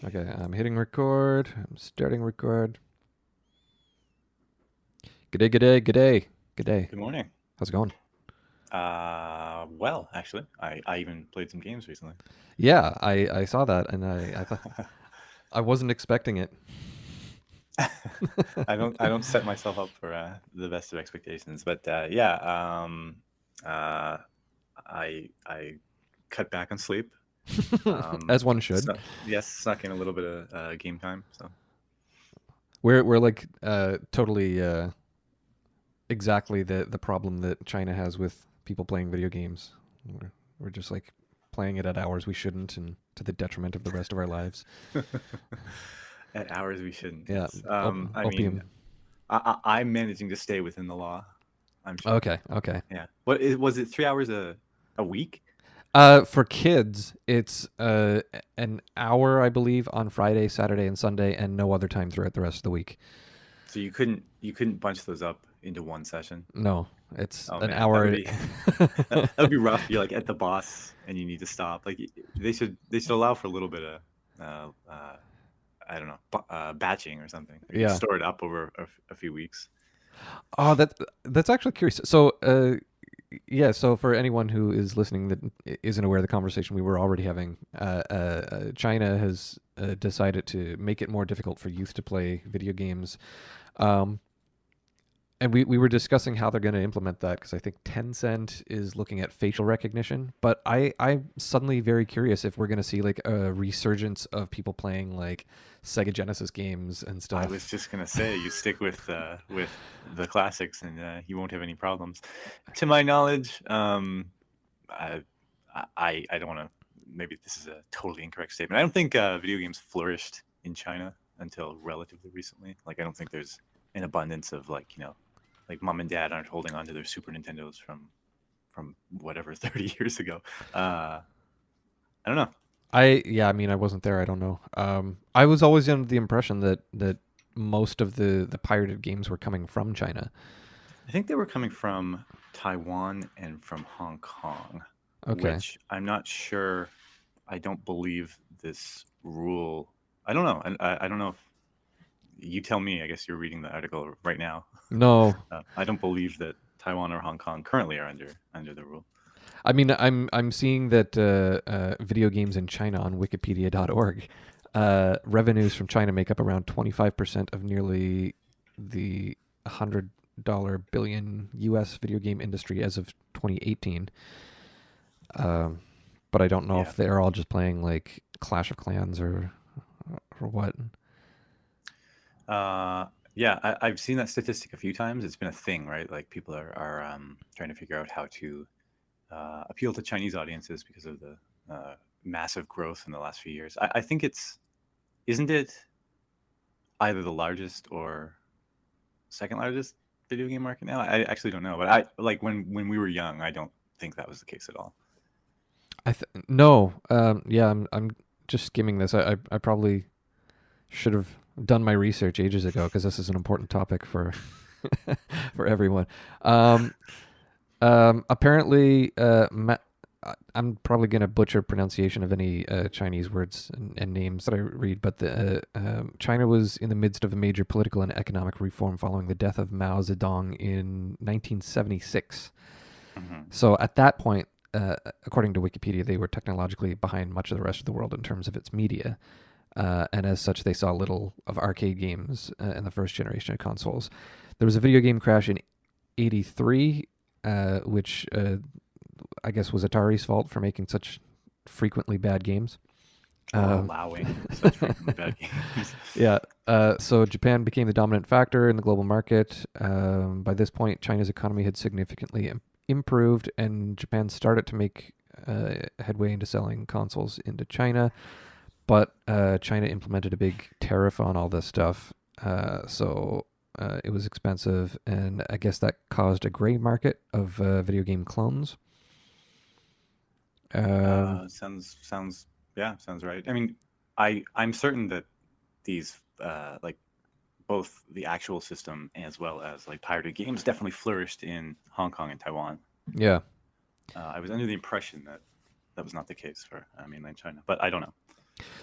Okay, I'm hitting record. I'm starting record. G'day, g'day, g'day, g'day. Good morning. How's it going? Well, actually, I even played some games recently. Yeah, I saw that and I thought I wasn't expecting it. I don't set myself up for the best of expectations, but yeah, uh, I cut back on sleep. As one should. Yes, snuck in a little bit of game time. So We're like totally exactly the problem that China has with people playing video games. We're just like playing it at hours we shouldn't and to the detriment of the rest of our lives. at hours we shouldn't. Yeah, Yes. I mean, opium. I'm managing to stay within the law. I'm sure. Okay, okay. Yeah. Was it 3 hours a week? For kids, it's an hour, I believe, on Friday, Saturday, and Sunday, and no other time throughout the rest of the week. So you couldn't bunch those up into one session. No, it's Oh an man, that would hour. be that would be rough. You're like at the boss and you need to stop. Like they should allow for a little bit of I don't know batching or something. Like you Yeah. store it up over a few weeks. Oh, that's actually curious. So, yeah. So, for anyone who is listening that isn't aware of the conversation we were already having, China has decided to make it more difficult for youth to play video games. Um, And we were discussing how they're going to implement that because I think Tencent is looking at facial recognition. But I'm suddenly very curious if we're going to see like a resurgence of people playing like Sega Genesis games and I was stuff. just gonna say you stick with the classics and you won't have any problems. To my knowledge, I I don't want to. Maybe this is a totally incorrect statement. I don't think video games flourished in China until relatively recently. Like I don't think there's an abundance of like mom and dad aren't holding on to their Super Nintendos from whatever 30 years ago. Uh, I don't know. Yeah, I mean, I wasn't there. I don't know. I was always under the impression that most of the pirated games were coming from China. I think they were coming from Taiwan and from Hong Kong, Okay. which I'm not sure. I don't believe this rule. I don't know. I don't know if you tell me. I guess you're reading the article right now. No, I don't believe that Taiwan or Hong Kong currently are under the rule. I mean, I'm seeing that video games in China on Wikipedia.org, revenues from China make up around 25% of nearly the $100 billion U.S. video game industry as of 2018. Um, but I don't know Yeah. if they're all just playing like Clash of Clans or what. Uh, yeah, I've seen that statistic a few times. It's been a thing, right? Like people are trying to figure out how to appeal to Chinese audiences because of the massive growth in the last few years. I think isn't it either the largest or second largest video game market now? I actually don't know, but I like when we were young, I don't think that was the case at all. No, yeah, I'm just skimming this. I probably should have done my research ages ago because this is an important topic for for everyone. Um, apparently, I'm probably going to butcher pronunciation of any Chinese words and names that I read, but China was in the midst of a major political and economic reform following the death of Mao Zedong in 1976. Hmm. So at that point, according to Wikipedia, they were technologically behind much of the rest of the world in terms of its media. And as such, they saw little of arcade games in the first generation of consoles. There was a video game crash in '83, which I guess was Atari's fault for making such frequently bad games. Or Um, allowing such frequently bad games. yeah. So Japan became the dominant factor in the global market. By this point, China's economy had significantly improved, and Japan started to make headway into selling consoles into China. But China implemented a big tariff on all this stuff, so it was expensive, and I guess that caused a gray market of video game clones. Um, Sounds yeah, sounds right. I mean, I'm certain that these like both the actual system as well as like pirated games definitely flourished in Hong Kong and Taiwan. yeah, I was under the impression that that was not the case for mainland China, but I don't know.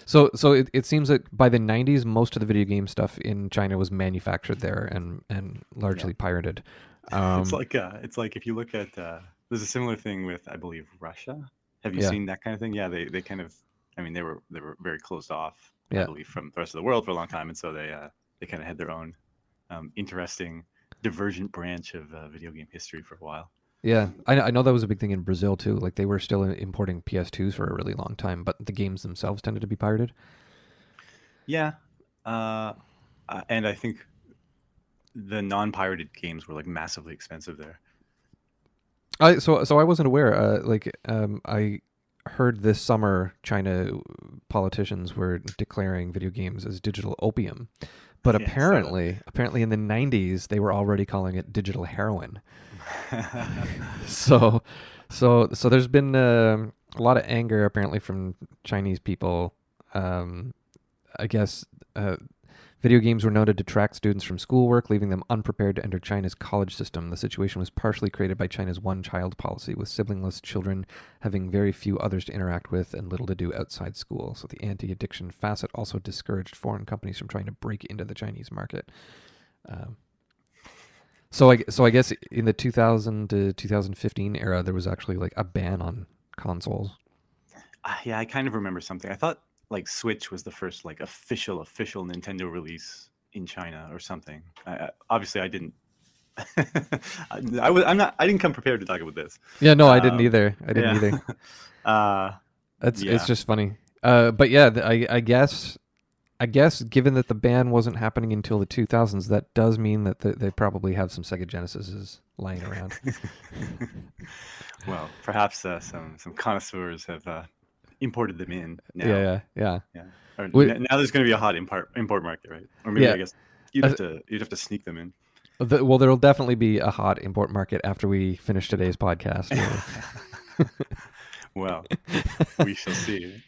So it seems that by the 90s, most of the video game stuff in China was manufactured there and Yeah. largely pirated. It's Um, like if you look at there's a similar thing with I believe Russia. Have you yeah, seen that kind of thing? Yeah, they kind of I mean they were very closed off, I yeah, believe, from the rest of the world for a long time, and so they kind of had their own interesting divergent branch of video game history for a while. yeah. I know that was a big thing in Brazil too. Like they were still importing PS2s for a really long time, but the games themselves tended to be pirated. Yeah, uh, and I think the non-pirated games were like massively expensive there. So I wasn't aware. I heard this summer China politicians were declaring video games as digital opium, but Yeah, so apparently in the 90s they were already calling it digital heroin. that. So so there's been a lot of anger apparently from Chinese people. I guess video games were known to detract students from schoolwork, leaving them unprepared to enter China's college system. The situation was partially created by China's one-child policy, with siblingless children having very few others to interact with and little to do outside school. So the anti-addiction facet also discouraged foreign companies from trying to break into the Chinese market. Um, so I guess in the 2000 to 2015 era, there was actually like a ban on consoles. Yeah, I kind of remember something. I thought like Switch was the first like official Nintendo release in China or something. Obviously, I didn't. I didn't come prepared to talk about this. Yeah, no, I didn't Um, either. I didn't yeah, either. uh, It's yeah, just funny. But yeah, I guess given that the ban wasn't happening until the 2000s, that does mean that they probably have some Sega Genesises lying around. well, perhaps some connoisseurs have imported them in Yeah, now. yeah, yeah. Yeah, or Wait, now there's going to be a hot import market, right? Or maybe yeah. I guess Uh, you'd have to sneak them in. well, there'll definitely be a hot import market after we finish today's podcast. Well, we shall see.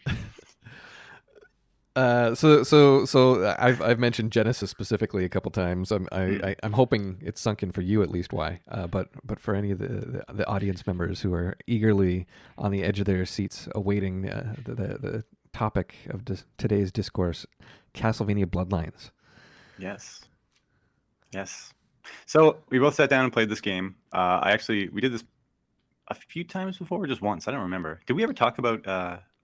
So I've mentioned Genesis specifically a couple times. Mm. I'm hoping it's sunk in for you at least why. But for any of the audience members who are eagerly on the edge of their seats awaiting the topic of today's discourse, Castlevania Bloodlines. Yes. Yes. So we both sat down and played this game. We did this a few times before, or just once. I don't remember. Did we ever talk about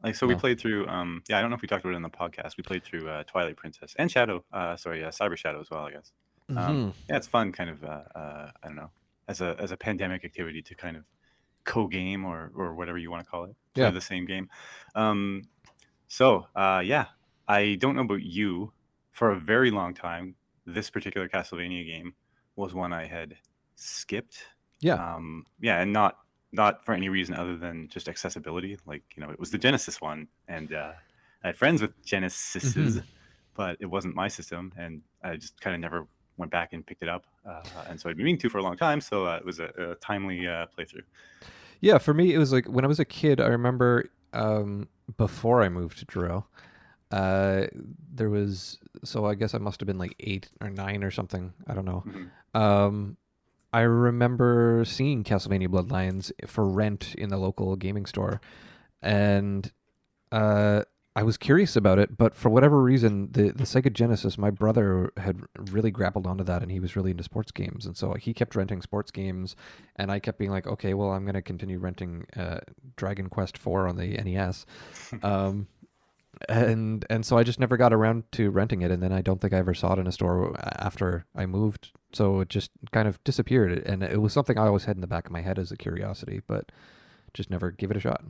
we No. played through yeah, I don't know if we talked about it on the podcast. We played through Twilight Princess and Shadow. Cyber Shadow as well, I guess. Hmm. Yeah, it's fun, kind of. I don't know, as a pandemic activity to kind of co-game or whatever you want to call it, play Yeah. the same game. Um, yeah, I don't know about you. For a very long time, this particular Castlevania game was one I had skipped. Yeah. Yeah, and not for any reason other than just accessibility. Like, it was the Genesis one, and I had friends with Hmm. Genesises, but it wasn't my system, and I just kind of never went back and picked it up. And so I'd been meaning to for a long time, so it was a timely playthrough. Yeah. For me, it was like when I was a kid. I remember before I moved to Truro. Uh, there was so I guess I must have been like 8 or 9 or something. I don't know. Hmm. Um, I remember seeing Castlevania Bloodlines for rent in the local gaming store, and uh, I was curious about it. But for whatever reason, the Sega Genesis, my brother had really grappled onto that, and he was really into sports games, and so he kept renting sports games, and I kept being like, okay, well, I'm going to continue renting Dragon Quest IV on the NES. Um, and so I just never got around to renting it, and then I don't think I ever saw it in a store after I moved. So it just kind of disappeared, and it was something I always had in the back of my head as a curiosity, but just never gave it a shot.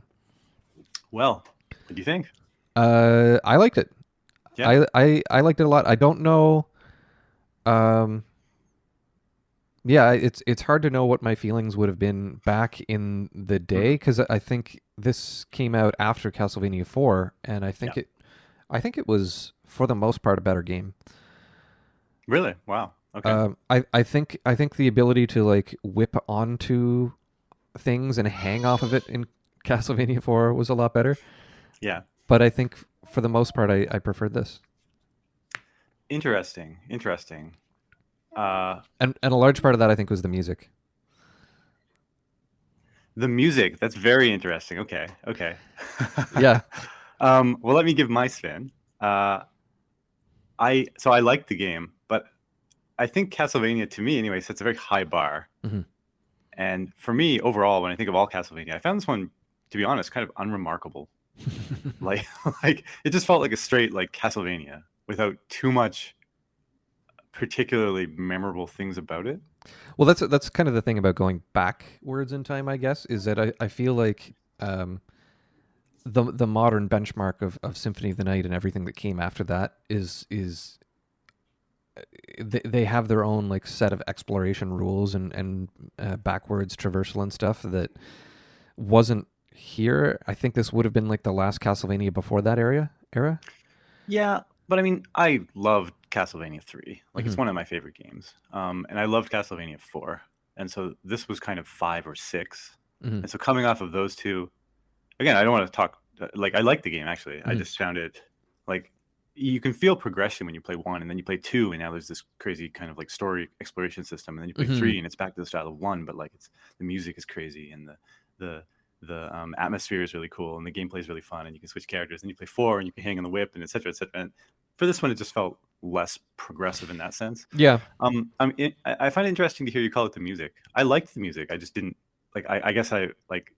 Well, what do you think? I liked it. Yeah. I liked it a lot. I don't know. Um, yeah, it's hard to know what my feelings would have been back in the day Hmm. because I think this came out after Castlevania 4, and Yeah. I think it was for the most part a better game. Really? Wow. Okay. I think the ability to like whip onto things and hang off of it in Castlevania 4 was a lot better. Yeah. But I think for the most part, I preferred this. Interesting. Interesting. Uh, And a large part of that I think was the music. the music. That's very interesting. Okay. Okay. Yeah. Well, let me give my spin. I like the game, but I think Castlevania, to me anyway, sets a very high bar. Mm-hmm. And for me, overall, when I think of all Castlevania, I found this one, to be honest, kind of unremarkable. Like, like it just felt like a straight like Castlevania without too much particularly memorable things about it. Well, that's kind of the thing about going backwards in time, I guess, is that I feel like the modern benchmark of Symphony of the Night and everything that came after that is they have their own like set of exploration rules and backwards traversal and stuff that wasn't here. I think this would have been like the last Castlevania before that era. Yeah, but I mean, I loved Castlevania 3. Like, it's Mm-hmm. one of my favorite games. And I loved Castlevania 4. And so this was kind of 5 or 6. Mm-hmm. And so coming off of those two, again, I don't want to talk like I like the game actually. I Mhm. just found it like you can feel progression when you play 1 and then you play 2 and now there's this crazy kind of like story exploration system and then you play Mhm. 3 and it's back to the style of 1 but like it's the music is crazy and the atmosphere is really cool and the gameplay is really fun and you can switch characters and you play 4 and you can hang on the whip and etc etc and for this one it just felt less progressive in that sense. Yeah. I find it interesting to hear you call it the music. I liked the music. I just didn't like I guess I like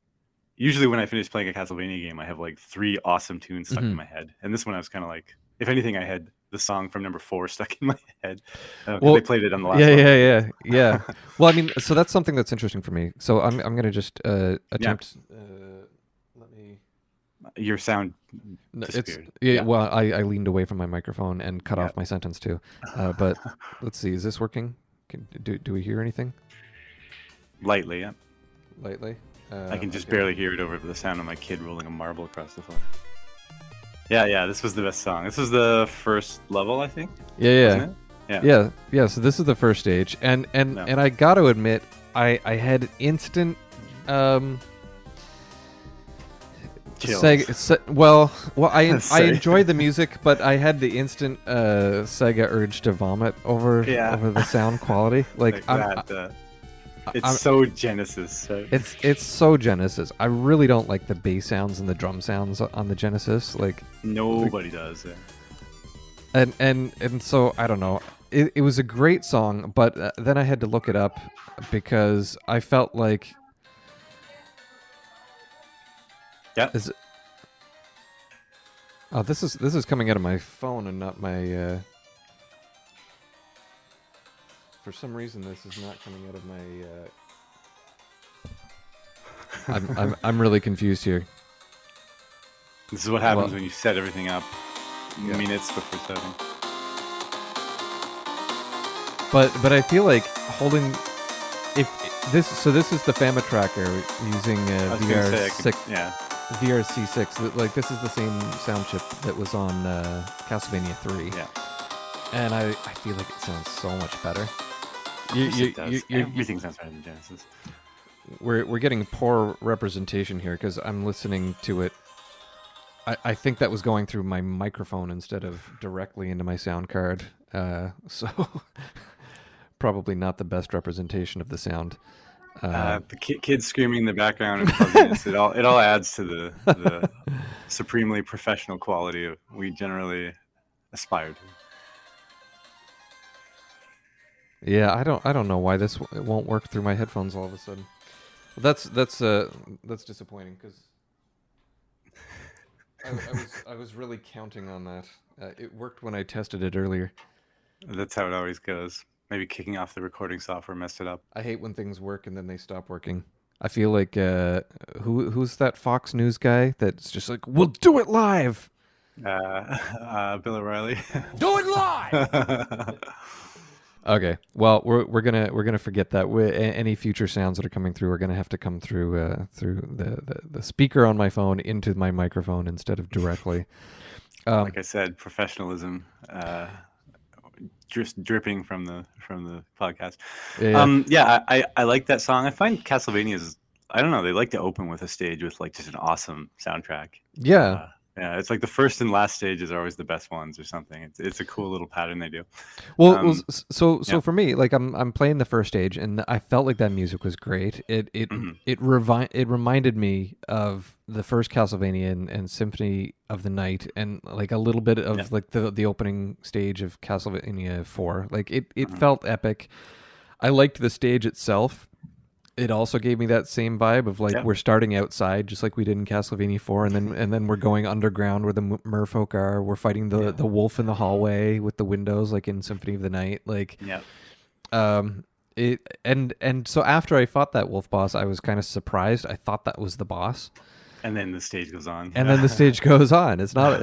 usually when I finish playing a Castlevania game, I have like 3 awesome tunes stuck in my head. And this one, I was kind of like, if anything, I had the song from number 4 stuck in my head because Well, they played it on the last yeah, level. yeah. Well, I mean, so that's something that's interesting for me. So I'm gonna just attempt. Let me. Your sound No, disappeared. yeah. Well, I leaned away from my microphone and cut Yeah. off my sentence too. But let's see, is this working? Do we hear anything Lightly, yeah. lightly? I can just okay. barely hear it over the sound of my kid rolling a marble across the floor. Yeah. This was the best song. This was the first level, I think. Yeah. Wasn't it? Yeah. So this is the first stage, and No. I got to admit, I had instant Chills. well, I Sorry. enjoyed the music, but I had the instant Sega urge to vomit over the sound quality. Like, it's so Genesis. Right? It's so Genesis. I really don't like the bass sounds and the drum sounds on the Genesis. Like Nobody does. Yeah. and so I don't know. It was a great song, but then I had to look it up because I felt like. Yeah. Oh, this is coming out of my phone and not my. For some reason, this is not coming out of my. I'm really confused here. This is what happens when you set everything up minutes before setting. But I feel like holding this is the Fama tracker using VR6. VRC6. Like this is the same sound chip that was on Castlevania 3. Yeah. And I feel like it sounds so much better. Everything sounds better than Genesis. We're getting poor representation here because I'm listening to it. I think that was going through my microphone instead of directly into my sound card. So probably not the best representation of the sound. The kids screaming in the background and fuzziness, it all adds to the supremely professional quality we generally aspire to. Yeah, I don't know why this won't work through my headphones all of a sudden. That's disappointing because I was really counting on that. It worked when I tested it earlier. That's how it always goes. Maybe kicking off the recording software messed it up. I hate when things work and then they stop working. I feel like who's that Fox News guy that's just like, we'll do it live. Bill O'Reilly. Do it live. Okay. Well, we're gonna forget that. Any future sounds that are coming through are gonna have to come through the speaker on my phone into my microphone instead of directly. Like I said, professionalism. Just dripping from the podcast. I like that song. I find Castlevania's, I don't know, they like to open with a stage with like just an awesome soundtrack. Yeah. Yeah, it's like the first and last stages are always the best ones or something. It's a cool little pattern they do. Well, Um, so yeah. for me, like I'm playing the first stage, and I felt like that music was great. Hmm. It reminded me of the first Castlevania and Symphony of the Night, and like a little bit Yeah. of like the opening stage of Castlevania 4. Like it Hmm. felt epic. I liked the stage itself. It also gave me that same vibe of like Yeah. we're starting outside just like we did in Castlevania 4, and then we're going underground where the merfolk are. We're fighting Yeah. the wolf in the hallway with the windows like in Symphony of the Night. Like Yeah. um it and so after I fought that wolf boss, I was kind of surprised. I thought that was the boss. And then the stage goes on. And then the stage goes on. It's not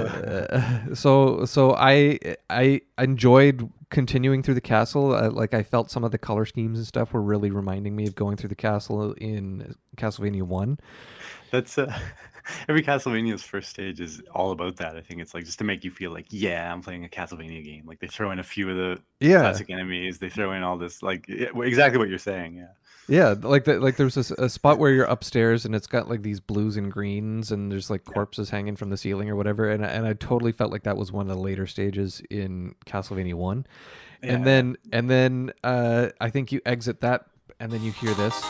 so I enjoyed continuing through the castle. Like I felt some of the color schemes and stuff were really reminding me of going through the castle in Castlevania 1. That's every Castlevania's first stage is all about that. I think it's like just to make you feel like, yeah, I'm playing a Castlevania game. Like they throw in a few of the Yeah. classic enemies. They throw in all this, like exactly what you're saying. Yeah. Yeah, like there's a spot where you're upstairs and it's got like these blues and greens and there's like Yeah. corpses hanging from the ceiling or whatever, and I totally felt like that was one of the later stages in Castlevania 1. And Yeah. Yeah. then I think you exit that and then you hear this.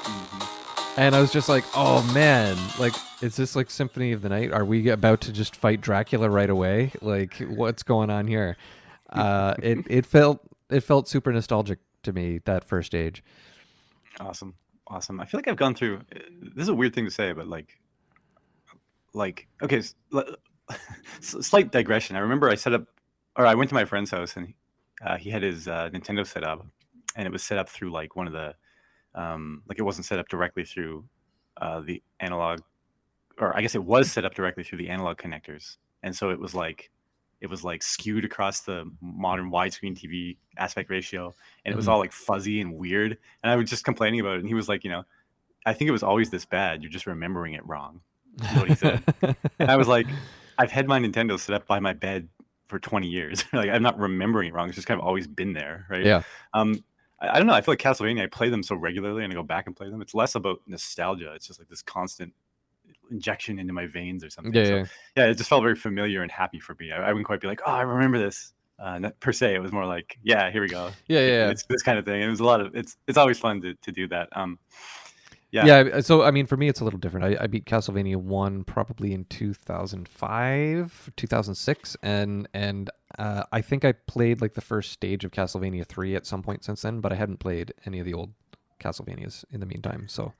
Hmm. And I was just like, "Oh man, like is this like Symphony of the Night? Are we about to just fight Dracula right away? Like what's going on here?" It felt super nostalgic to me, that first stage. Awesome. Awesome. I feel like I've gone through. This is a weird thing to say, but okay, slight digression. I remember I set up, or I went to my friend's house and he had his Nintendo set up, and it was set up through like one of the like it wasn't set up directly through the analog, or I guess it was set up directly through the analog connectors, and so it was like skewed across the modern widescreen TV aspect ratio, and it was Hmm. all like fuzzy and weird. And I was just complaining about it, and he was like, I think it was always this bad. You're just remembering it wrong, is what he said. And I was like, I've had my Nintendo set up by my bed for 20 years. Like I'm not remembering it wrong. It's just kind of always been there, right? Yeah. I don't know. I feel like Castlevania, I play them so regularly and I go back and play them. It's less about nostalgia. It's just like this constant injection into my veins or something. Yeah, So yeah. yeah, it just felt very familiar and happy for me. I wouldn't quite be like, oh, I remember this. Not per se. It was more like, yeah, here we go. Yeah, yeah, yeah. It's this kind of thing. And it was a lot of it's always fun to do that. Yeah. Yeah, so I mean, for me, it's a little different. I beat Castlevania 1 probably in 2005, 2006, and I think I played like the first stage of Castlevania 3 at some point since then, but I hadn't played any of the old Castlevanias in the meantime. So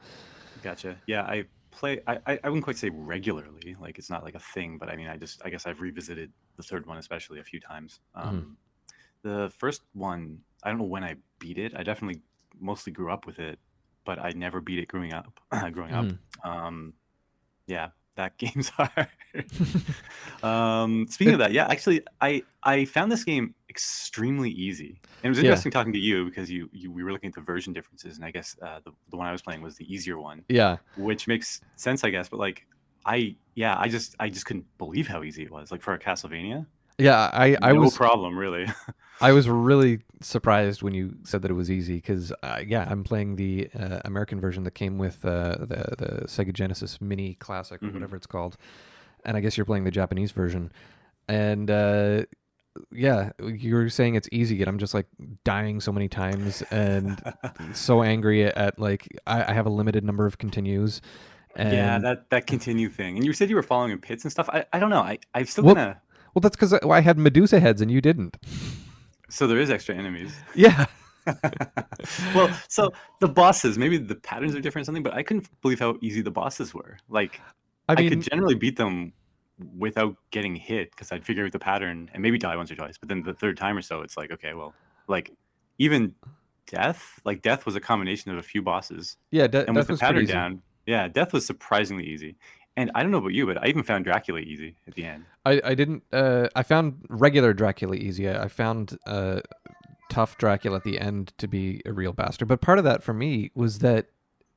Gotcha. Yeah, I play. I wouldn't quite say regularly. Like it's not like a thing, but I mean, I guess I've revisited the third one especially a few times. mhm. The first one, I don't know when I beat it. I definitely mostly grew up with it, but I never beat it growing up. Growing up, Mhm. yeah, that game's hard. Speaking of that, yeah, actually, I found this game extremely easy, and it was Yeah, interesting talking to you because we were looking at the version differences, and I guess the one I was playing was the easier one, yeah, which makes sense, I guess. But like, I just couldn't believe how easy it was. Like for a Castlevania, yeah. no problem, really. I was really surprised when you said that it was easy because yeah, I'm playing the American version that came with the Sega Genesis Mini Classic or Hmm. whatever it's called, and I guess you're playing the Japanese version. And yeah, you were saying it's easy, and I'm just like dying so many times and so angry at like I have a limited number of continues, Yeah, and that continue thing. And you said you were following in pits and stuff. I don't know. I'm still well, gonna. well, that's because I had Medusa heads and you didn't. So there is extra enemies. Yeah, Well, so the bosses, maybe the patterns are different or something, but I couldn't believe how easy the bosses were. Like, I I could mean, generally beat them without getting hit because I'd figure out the pattern and maybe die once or twice. But then the third time or so, it's like, okay, well, like even death was a combination of a few bosses. yeah, And with Death the was pretty pattern easy. down, yeah, death was surprisingly easy. And I don't know about you, but I even found Dracula easy at the end. I didn't. I found regular Dracula easy. I found tough Dracula at the end to be a real bastard. But part of that for me was that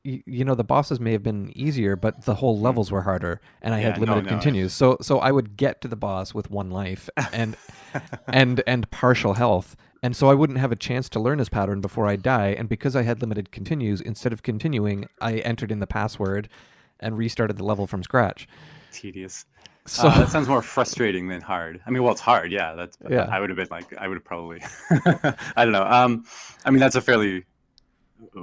the bosses may have been easier, but the whole Mm. levels were harder, and I had Yeah, no, limited no. continues. So I would get to the boss with one life and partial health. And so I wouldn't have a chance to learn his pattern before I die. And because I had limited continues, instead of continuing, I entered in the password and restarted the level from scratch. Tedious. So That sounds more frustrating than hard. I mean, well, it's hard, yeah. That's yeah. I would have been like, I would have probably, I don't know. I mean, that's a fairly,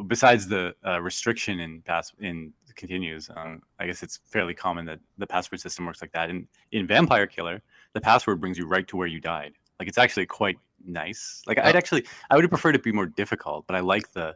besides the restriction in continues. I guess it's fairly common that the password system works like that. In Vampire Killer, the password brings you right to where you died. Like it's actually quite nice. Like I would have preferred it to be more difficult, but I like the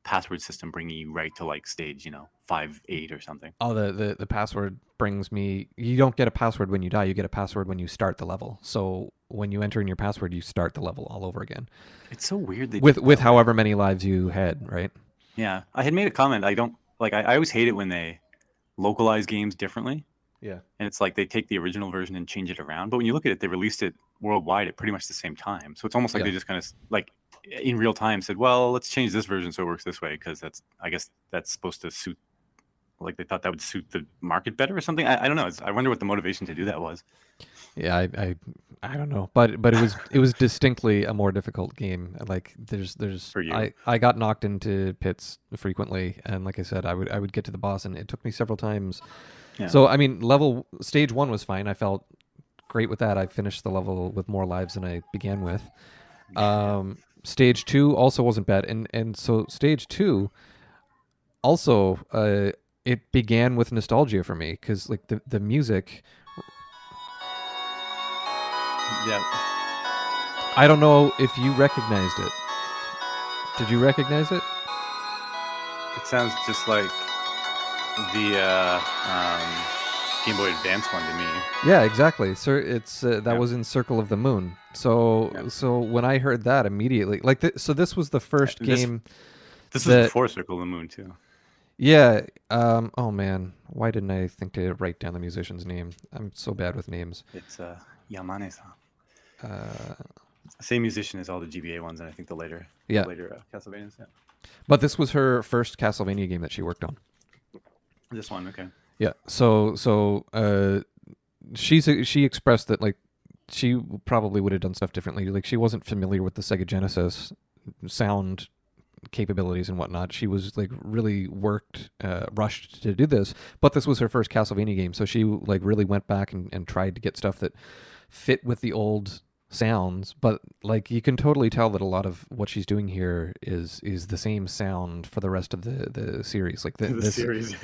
password system bringing you right to like stage, 5-8 or something. Oh, the password brings me. You don't get a password when you die. You get a password when you start the level. So when you enter in your password, you start the level all over again. It's so weird they did With that way. however many lives you had, right? Yeah, I had made a comment. I don't like. I always hate it when they localize games differently, Yeah. and it's like they take the original version and change it around. But when you look at it, they released it worldwide at pretty much the same time. So it's almost like Yeah. they just kind of like in real time said, "Well, let's change this version so it works this way," because I guess that's supposed to suit. Like they thought that would suit the market better or something. I don't know. I wonder what the motivation to do that was. Yeah, I don't know, but it was distinctly a more difficult game. Like there's For you. I got knocked into pits frequently, and like I said, I would get to the boss, and it took me several times. Yeah. So I mean, stage 1 was fine. I felt great with that. I finished the level with more lives than I began with. Stage 2 also wasn't bad, and so stage 2 also it began with nostalgia for me because like the music. Yeah. I don't know if you recognized it. Did you recognize it? It sounds just like the Game Boy Advance one to me. Yeah, exactly. Sir, it's that Yep. was in Circle of the Moon. So Yep. so when I heard that immediately, like so this was the first This game this was that before Circle of the Moon too. yeah, oh man, why didn't I think to write down the musician's name? I'm so bad with names. It's Yamane-san. Uh Same musician as all the GBA ones, and I think the yeah. later Castlevanias. Yeah. But this was her first Castlevania game that she worked on. This one, okay. Yeah. So she expressed that like she probably would have done stuff differently. Like she wasn't familiar with the Sega Genesis sound capabilities and whatnot. She was like really rushed to do this, but this was her first Castlevania game, so she like really went back and tried to get stuff that fit with the old sounds. But like you can totally tell that a lot of what she's doing here is the same sound for the rest of the series. Like The this, series.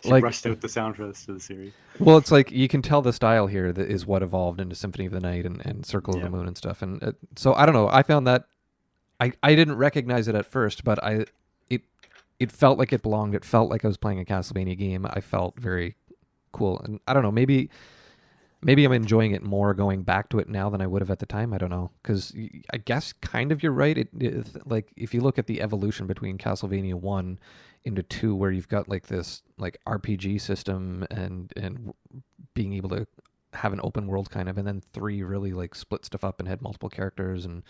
She like rushed out the sound for this to the series. well, it's like you can tell the style here that is what evolved into Symphony of the Night and Circle of the Yeah. Moon and stuff. And so I don't know. I found that I didn't recognize it at first, but it felt like it belonged. It felt like I was playing a Castlevania game. I felt very cool, and I don't know. Maybe I'm enjoying it more going back to it now than I would have at the time. I don't know, because I guess kind of you're right. Like if you look at the evolution between Castlevania 1 into 2, where you've got like this like RPG system and being able to have an open world kind of, and then 3 really like split stuff up and had multiple characters. And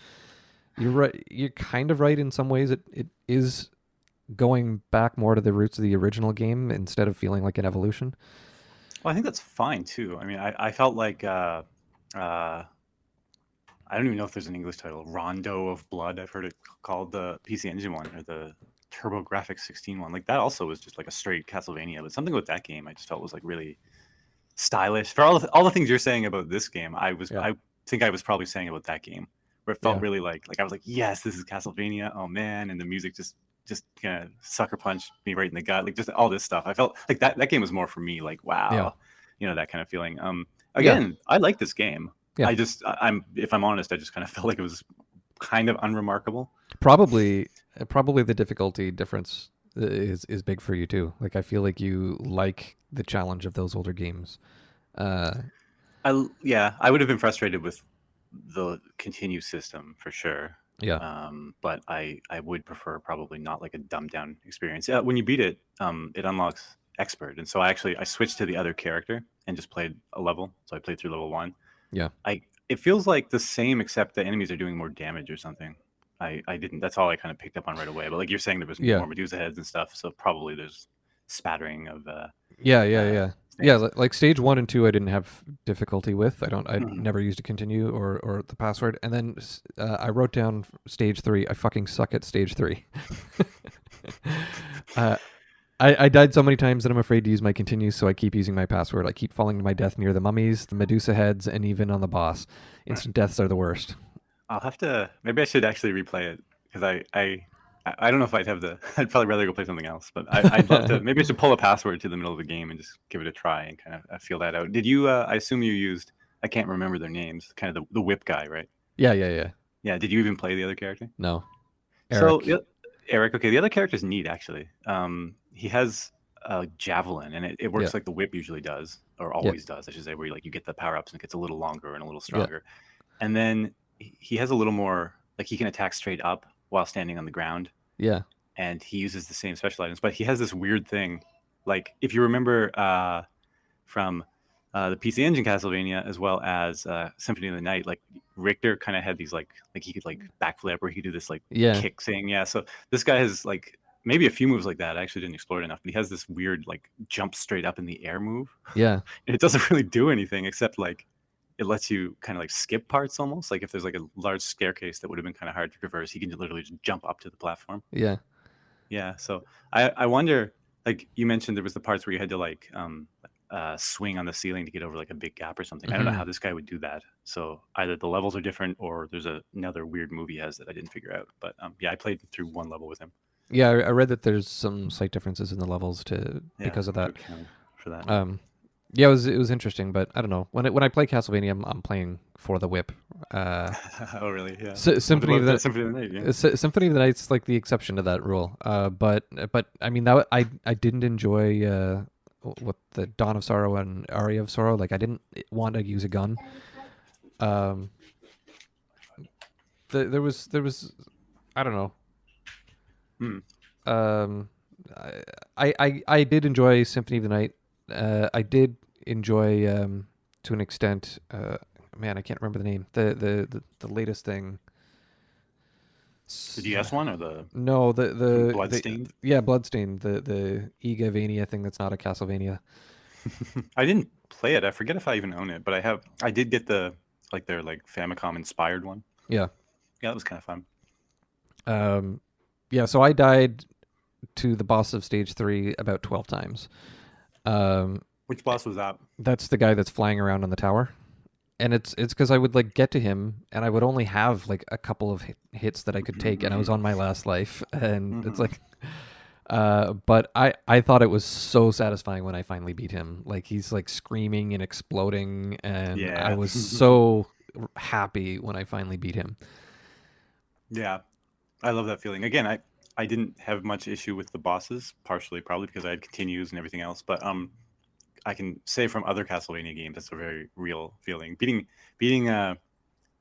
you're right. You're kind of right in some ways. It is going back more to the roots of the original game instead of feeling like an evolution. Well, I think that's fine too. I mean, I felt like I don't even know if there's an English title. Rondo of Blood. I've heard it called, the PC Engine one or the TurboGrafx 16 one. Like that also was just like a straight Castlevania. But something with that game I just felt was like really stylish. For all the things you're saying about this game, Yeah. I think I was probably saying about that game, where it felt Yeah. really like I was like, yes, this is Castlevania. Oh man, and the music just kind of sucker punched me right in the gut. Like just all this stuff. I felt like that game was more for me. Like Yeah. wow, that kind of feeling. Yeah. Again, I like this game. Yeah. I'm if I'm honest, I just kind of felt like it was kind of unremarkable. Probably the difficulty difference is big for you too. Like I feel like you like the challenge of those older games. Uh, I would have been frustrated with the continue system for sure. yeah. But I would prefer probably not like a dumbed down experience. When you beat it, it unlocks expert, and so I switched to the other character and just played a level. So I played through level 1. Yeah. It feels like the same, except the enemies are doing more damage or something. I didn't. That's all I kind of picked up on right away. But like you're saying, there was Yeah. more Medusa heads and stuff, so probably there's spattering of. Yeah. things. Like stage 1 and 2 I didn't have difficulty with. I Mhm. never used a continue or the password. And then I wrote down stage 3. I fucking suck at stage 3. uh, I died so many times that I'm afraid to use my continues, so I keep using my password. I keep falling to my death near the mummies, the Medusa heads, and even on the boss. Instant deaths are the worst. I'll have to. Maybe I should actually replay it because I don't know if I'd have the. I'd probably rather go play something else. But I'd love to. Maybe I should pull a password to the middle of the game and just give it a try and kind of feel that out. Did you? I assume you used. I can't remember their names. Kind of the whip guy, right? Yeah. Yeah. Did you even play the other character? No, So Eric. Eric. Okay, the other character's neat actually. He has a javelin, and it Yeah, works like the whip usually does, or yeah, always does, I should say, where you get the power ups and it gets a little longer and a little yeah, stronger. And then he has a little more like he can attack straight up while standing on the ground, yeah. and he uses the same special items. But he has this weird thing, like if you remember from the PC Engine Castlevania as well as Symphony of the Night, like Richter kind of had these like he could like backflip or he could do this like Yeah, kick thing. Yeah, so this guy has like maybe a few moves like that. I actually didn't explore it enough, but he has this weird like jump straight up in the air move. yeah, And it doesn't really do anything except like it lets you kind of like skip parts almost. Like if there's like a large staircase that would have been kind of hard to traverse, he can literally just jump up to the platform. yeah. Yeah. So I wonder, like you mentioned, there was the parts where you had to like swing on the ceiling to get over like a big gap or something. I don't know Hmm. how this guy would do that. So either the levels are different or there's another weird move he has that I didn't figure out. But yeah, I played through one level with him. Yeah, I read that there's some slight differences in the levels to Yeah, because of that. good count for that. Yeah, it was interesting, but I don't know. When I play Castlevania, I'm playing for the whip. Uh, Oh, really? Yeah. What Symphony of about the Symphony of the Night? Yeah. Symphony of the Night's like the exception to that rule. But I mean that I didn't enjoy what the Dawn of Sorrow and Aria of Sorrow. Like I didn't want to use a gun. Um, there was I don't know. Hmm. Um, I did enjoy Symphony of the Night. I did enjoy to an extent. Man, I can't remember the name. The latest thing. The DS one or the No, Bloodstained? yeah, Bloodstained, the Igavania thing that's not a Castlevania. I didn't play it. I forget if I even own it, but I did get the like their like Famicom inspired one. Yeah. Yeah, that was kind of fun. Um, yeah. So I died to the boss of stage 3 about 12 times. Um, Which boss was that? that's the guy that's flying around on the tower. And it's because I would like get to him and I would only have like a couple of hits that I could take and I was on my last life and it's like but I thought it was so satisfying when I finally beat him. Like he's like screaming and exploding and I Yeah. was so happy when I finally beat him. Yeah. I love that feeling. Again, I didn't have much issue with the bosses, partially probably because I had continues and everything else, but I can say from other Castlevania games that's a very real feeling. Beating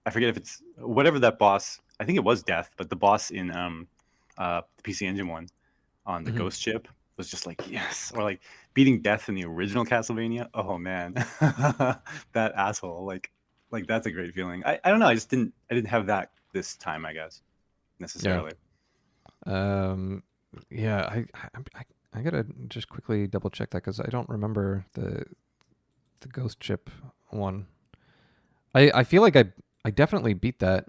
I forget if it's whatever that boss. I think it was Death, but the boss in the PC Engine one on the Hmm. Ghost ship was just like yes, or like beating Death in the original Castlevania. Oh man, that asshole! Like that's a great feeling. I don't know. I didn't have that this time. I guess Yeah. necessarily. Um yeah, I gotta just quickly double check that because I don't remember the ghost ship one. I feel like I definitely beat that.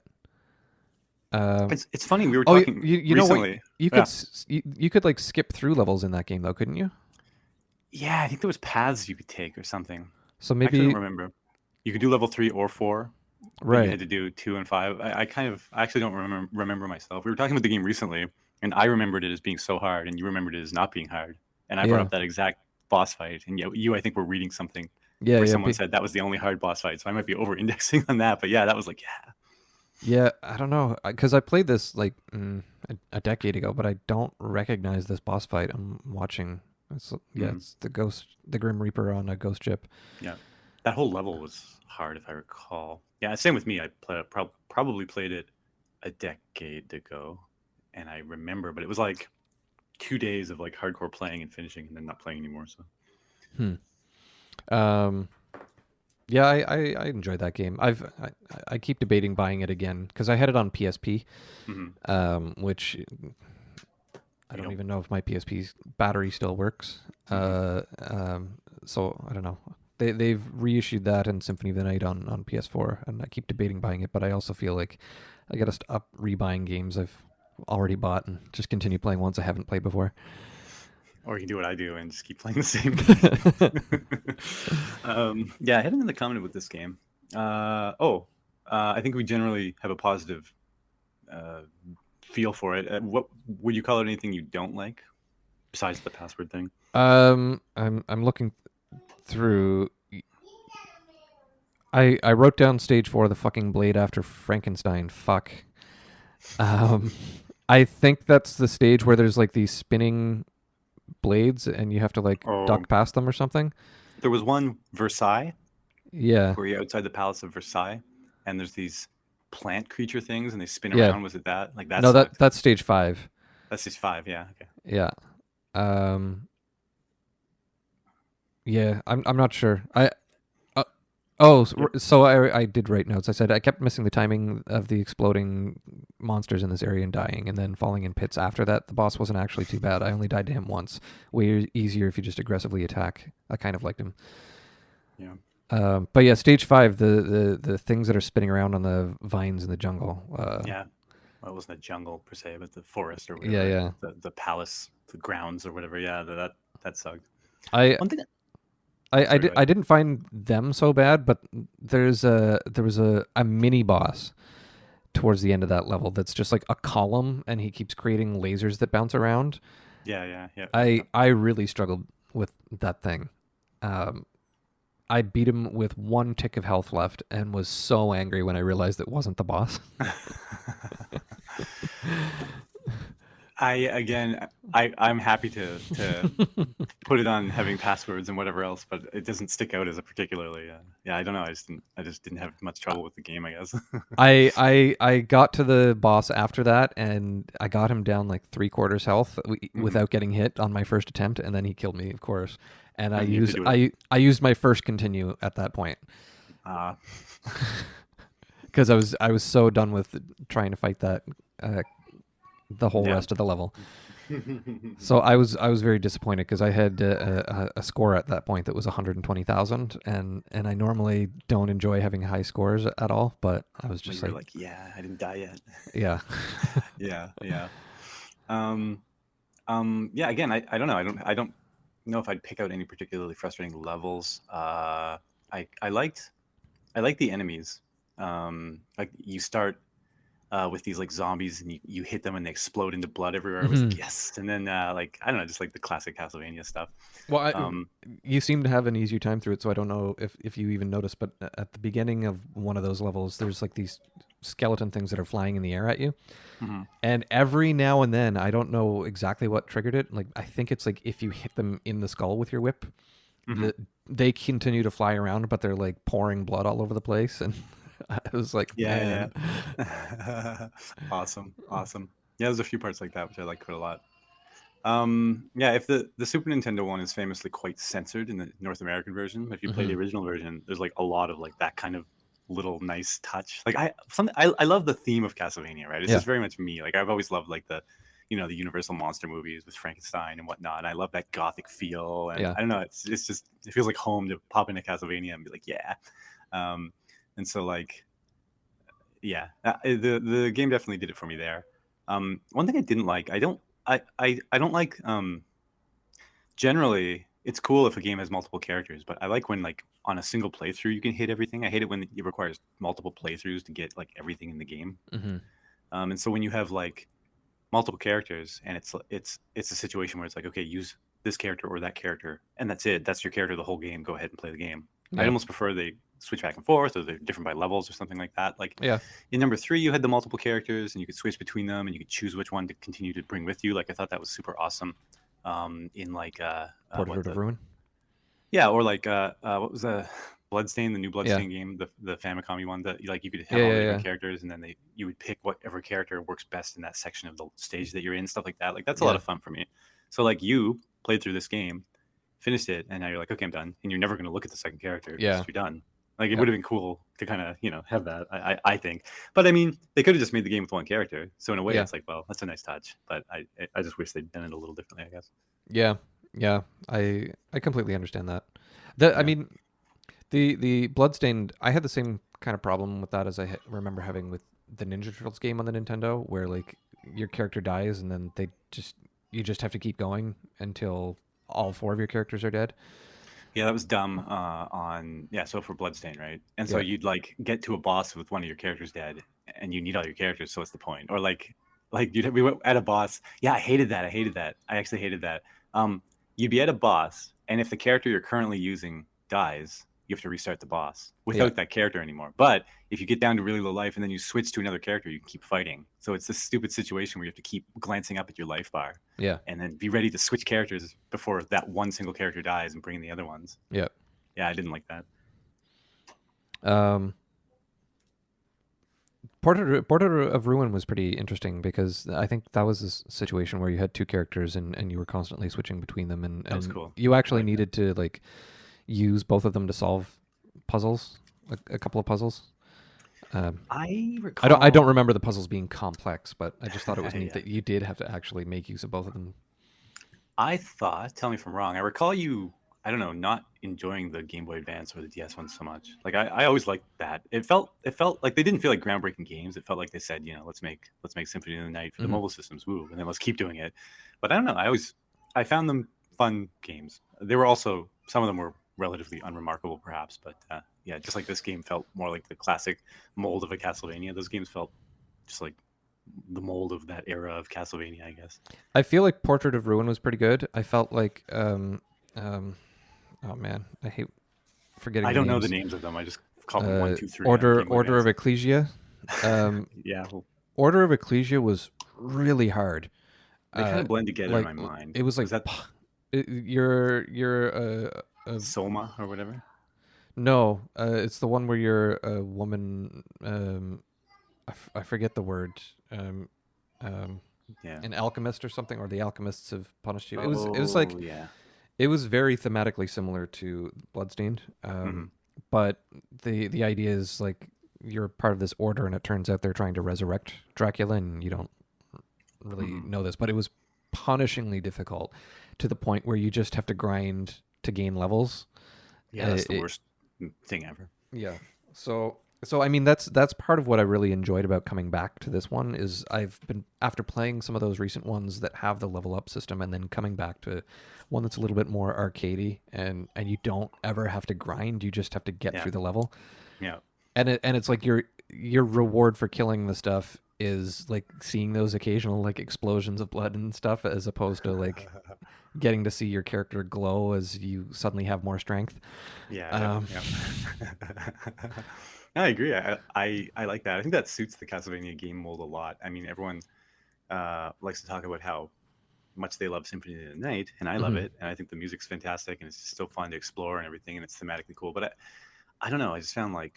Um, It's funny. We were oh, talking you know what? recently. You could Yeah, you could like skip through levels in that game though, couldn't you? yeah. I think there was paths you could take or something. So I actually don't maybe remember. You could do level 3 or 4, but you right. had to do 2 and 5. I actually don't remember myself. We were talking about the game recently, and I remembered it as being so hard, and you remembered it as not being hard. And I brought Yeah, up that exact boss fight, and you I think were reading something yeah, where yeah, someone said that was the only hard boss fight. So I might be over indexing on that, but yeah, that was like yeah. yeah. I don't know because I played this like a decade ago, but I don't recognize this boss fight. I'm watching. Yeah, Mm, it's the ghost, the Grim Reaper on a ghost ship. yeah, that whole level was hard if I recall. Yeah, same with me. I probably played it a decade ago, and I remember, but it was like 2 days of like hardcore playing and finishing, and then not playing anymore. So Hmm. Um. Yeah, I enjoyed that game. I keep debating buying it again because I had it on PSP, mhm. which I You don't know, even know if my PSP's battery still works. mhm. So I don't know. They've reissued that and Symphony of the Night on PS4, and I keep debating buying it, but I also feel like I gotta stop rebuying games I've already bought and just continue playing ones I haven't played before. Or you can do what I do and just keep playing the same game. Yeah, I had another comment with this game. I think we generally have a positive feel for it. What would you call it? Anything you don't like besides the password thing? I'm looking through. I wrote down stage 4, the fucking blade after Frankenstein. Fuck. Um, I think that's the stage where there's like these spinning blades and you have to like Oh, duck past them or something. there was one Versailles Yeah, where you're outside the Palace of Versailles, and there's these plant creature things, and they spin yeah. around. Was it that? Like that No, sucked. that's stage 5. That's just 5. Yeah. Okay. Yeah. Um. Yeah. I'm not sure. Uh, oh, Yep. so I did write notes. I said I kept missing the timing of the exploding monsters in this area and dying, and then falling in pits after that. The boss wasn't actually too bad. I only died to him once. Way easier if you just aggressively attack. I kind of liked him. Yeah. But yeah, stage 5, the things that are spinning around on the vines in the jungle. Yeah. Well, it wasn't a jungle per se, but the forest or Yeah, whatever, yeah. the palace, the grounds or whatever. Yeah, that sucked. I One thing. I Sorry, go ahead. I didn't find them so bad, but there was a mini boss towards the end of that level that's just like a column, and he keeps creating lasers that bounce around. Yeah, yeah, yeah. I really struggled with that thing. Um, I beat him with 1 tick of health left, and was so angry when I realized it wasn't the boss. I'm happy to put it on having passwords and whatever else, but it doesn't stick out as a particularly. Yeah, I don't know. I just didn't have much trouble with the game, I guess. I got to the boss after that, and I got him down like 3/4 health Mhm. without getting hit on my first attempt, and then he killed me, of course. And And you have to do it. I used my first continue at that point Uh, because I was so done with trying to fight that the whole yeah. rest of the level. So I was very disappointed because I had a score at that point that was 120,000, and I normally don't enjoy having high scores at all, but I was But just you were like, like, yeah, I didn't die yet. yeah. Yeah, yeah. Um, yeah. Again, I don't know. I don't know if I'd pick out any particularly frustrating levels. I liked the enemies. Like you start with these like zombies, and you hit them and they explode into blood everywhere. It was Hmm. like yes, and then like I don't know, just like the classic Castlevania stuff. Well, Um, you seem to have an easier time through it, so I don't know if you even noticed, but at the beginning of one of those levels, there's like these skeleton things that are flying in the air at you. mhm, And every now and then, I don't know exactly what triggered it. Like, I think it's like if you hit them in the skull with your whip, mhm. they continue to fly around, but they're like pouring blood all over the place. And I was like, Yeah, man. yeah. Awesome, awesome. Yeah, there's a few parts like that which I like quite a lot. Yeah, if the Super Nintendo one is famously quite censored in the North American version, but if you play the Hmm. original version, there's like a lot of like that kind of little nice touch. Like I love the theme of Castlevania, right? It's Yeah. just very much me. Like I've always loved like the Universal monster movies with Frankenstein and whatnot. And I love that gothic feel, and Yeah. I don't know, it's just it feels like home to pop into Castlevania and be like, yeah. Um, and so like yeah, the game definitely did it for me there. One thing I didn't like, I don't like generally it's cool if a game has multiple characters, but I like when like on a single playthrough you can hit everything. I hate it when it requires multiple playthroughs to get like everything in the game. Hmm. And so when you have like multiple characters and it's a situation where it's like, okay, use this character or that character and that's it. That's your character the whole game. Go ahead and play the game. I Yeah. almost prefer they switch back and forth or they're different by levels or something like that. Like Yeah. in number 3, you had the multiple characters and you could switch between them and you could choose which one to continue to bring with you. Like I thought that was super awesome. In like what Portrait of the Ruin. yeah, or like what was the Bloodstain, the new Yeah. Bloodstain game, the Famicom one that like you could Yeah. have all the Yeah. different Yeah. characters, and then you would pick whatever character works best in that section of the stage that you're in, stuff like that. Like that's a lot Yeah. of fun for me. So like you played through this game, finished it, and now you're like, okay, I'm done, and you're never going to look at the second character because Yeah. you're done. Like it Yeah. would have been cool to kind of have that. I think, but I mean, they could have just made the game with one character. So in a way, Yeah. it's like, well, that's a nice touch. But I just wish they'd done it a little differently. I guess. Yeah. Yeah. I completely understand that. I Yeah. mean, the Bloodstained, I had the same kind of problem with that as I remember having with the Ninja Turtles game on the Nintendo, where like your character dies and then they just you just have to keep going until all four of your characters are dead. Yeah, that was dumb. So for Bloodstain, right? And so Yeah. you'd like get to a boss with one of your characters dead, and you need all your characters. So what's the point? Or we went at a boss. Yeah, I hated that. I hated that. I actually hated that. Um, you'd be at a boss, and if the character you're currently using dies, you have to restart the boss Yeah. without that character anymore. But if you get down to really low life and then you switch to another character, you can keep fighting. So it's this stupid situation where you have to keep glancing up at your life bar Yeah. and then be ready to switch characters before that one single character dies and bring in the other ones. Yeah. Yeah, I didn't like that. Um, Portrait of Ruin was pretty interesting because I think that was a situation where you had two characters and you were constantly switching between them, That was and cool. you actually like needed to like use both of them to solve puzzles, a couple of puzzles. I recall. I don't remember the puzzles being complex, but I just thought it was neat Yeah. that you did have to actually make use of both of them. I thought, tell me if I'm wrong, I recall you, I don't know, not enjoying the Game Boy Advance or the DS one so much. Like I always liked that. It felt like they didn't feel like groundbreaking games. It felt like they said, let's make Symphony of the Night for the mobile systems, woo, and then let's keep doing it. But I don't know. I found them fun games. They were also, some of them were relatively unremarkable perhaps, but yeah, just like this game felt more like the classic mold of a Castlevania. Those games felt just like the mold of that era of Castlevania, I guess. I feel like Portrait of Ruin was pretty good. I felt like oh man, I hate forgetting I the don't know names. the names of them. I just call them 1, 2, 3. Order of Ecclesia. Yeah, well, Order of Ecclesia was really hard. they kind of blend together in Like my mind. it was like Was that you're Soma or whatever? no, it's the one where you're a woman. I forget the word. Um, Yeah. an alchemist or something, or the alchemists have punished you. It was like yeah. it was very thematically similar to Bloodstained, but the idea is like you're part of this order, and it turns out they're trying to resurrect Dracula, and you don't really know this, but it was punishingly difficult to the point where you just have to grind to gain levels. Yeah, that's the worst thing ever. Yeah. So I mean that's part of what I really enjoyed about coming back to this one is I've been after playing some of those recent ones that have the level up system and then coming back to one that's a little bit more arcadey and you don't ever have to grind, you just have to get through the level. Yeah. And it's like your reward for killing the stuff is like seeing those occasional like explosions of blood and stuff as opposed to like getting to see your character glow as you suddenly have more strength. Yeah. No, I agree. I like that. I think that suits the Castlevania game mold a lot. I mean, everyone likes to talk about how much they love Symphony of the Night, and I love it. And I think the music's fantastic, and it's just so fun to explore and everything, and it's thematically cool. But I don't know. I just found like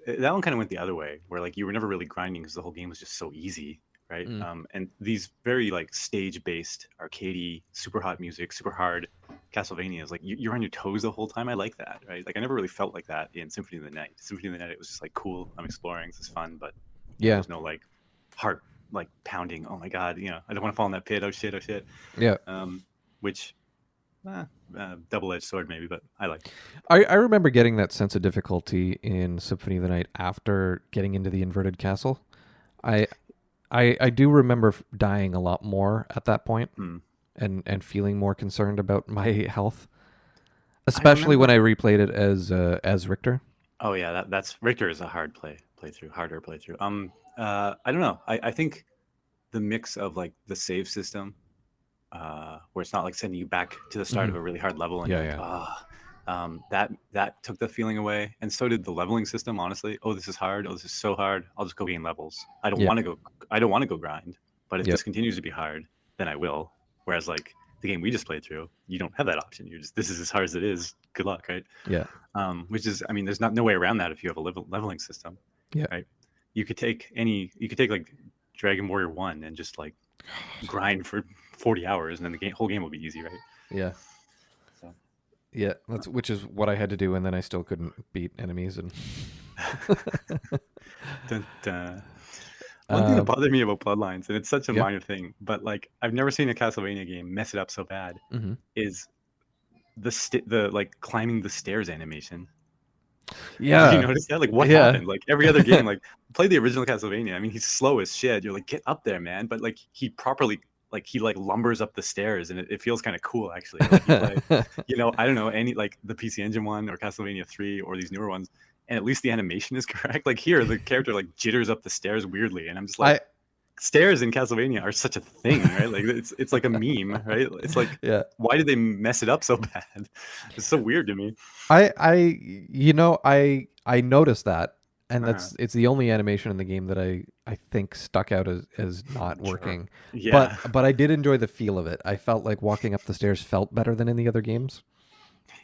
that one kind of went the other way, where like you were never really grinding because the whole game was just so easy, right? And these very like stage-based, arcadey, super hot music, super hard Castlevanias, like you're on your toes the whole time. I like that, right? Like I never really felt like that in Symphony of the Night. Symphony of the Night, it was just like cool. I'm exploring. This is fun, but there was no like heart like pounding. Oh my god, I don't want to fall in that pit. Oh shit, oh shit. Yeah. Which double-edged sword maybe, but I like it. I remember getting that sense of difficulty in Symphony of the Night after getting into the inverted castle. I do remember dying a lot more at that point and feeling more concerned about my health, especially when I replayed it as Richter. Oh yeah, that's Richter is a harder playthrough. I don't know. I think the mix of like the save system, where it's not like sending you back to the start of a really hard level, and that took the feeling away, and so did the leveling system. Honestly, oh this is hard. Oh this is so hard. I'll just go gain levels. I don't want to go grind. But if this continues to be hard, then I will. Whereas like the game we just played through, you don't have that option. You're just this is as hard as it is. Good luck, right? Yeah. Which is, I mean, there's no way around that if you have a leveling system. Yeah. Right. You could take like Dragon Warrior 1 and just like grind for 40 hours, and then the whole game will be easy, right? Yeah. So. Yeah, which is what I had to do, and then I still couldn't beat enemies. And dun, dun. One thing that bothered me about Bloodlines, and it's such a minor thing, but like I've never seen a Castlevania game mess it up so bad, is the like climbing the stairs animation. Yeah. Did you notice that? Like what happened? Like every other game, like play the original Castlevania. I mean, he's slow as shit. You're like, get up there, man. But like he properly like he like lumbers up the stairs, and it feels kind of cool actually. Like you play, I don't know, any like the PC Engine one or Castlevania 3 or these newer ones, and at least the animation is correct. Like here, the character like jitters up the stairs weirdly, and I'm just like, stairs in Castlevania are such a thing, right? Like it's like a meme, right? It's like, Yeah. why did they mess it up so bad? It's so weird to me. I noticed that, and Uh-huh. it's the only animation in the game that I think stuck out as not Sure. working. Yeah. But I did enjoy the feel of it. I felt like walking up the stairs felt better than in the other games.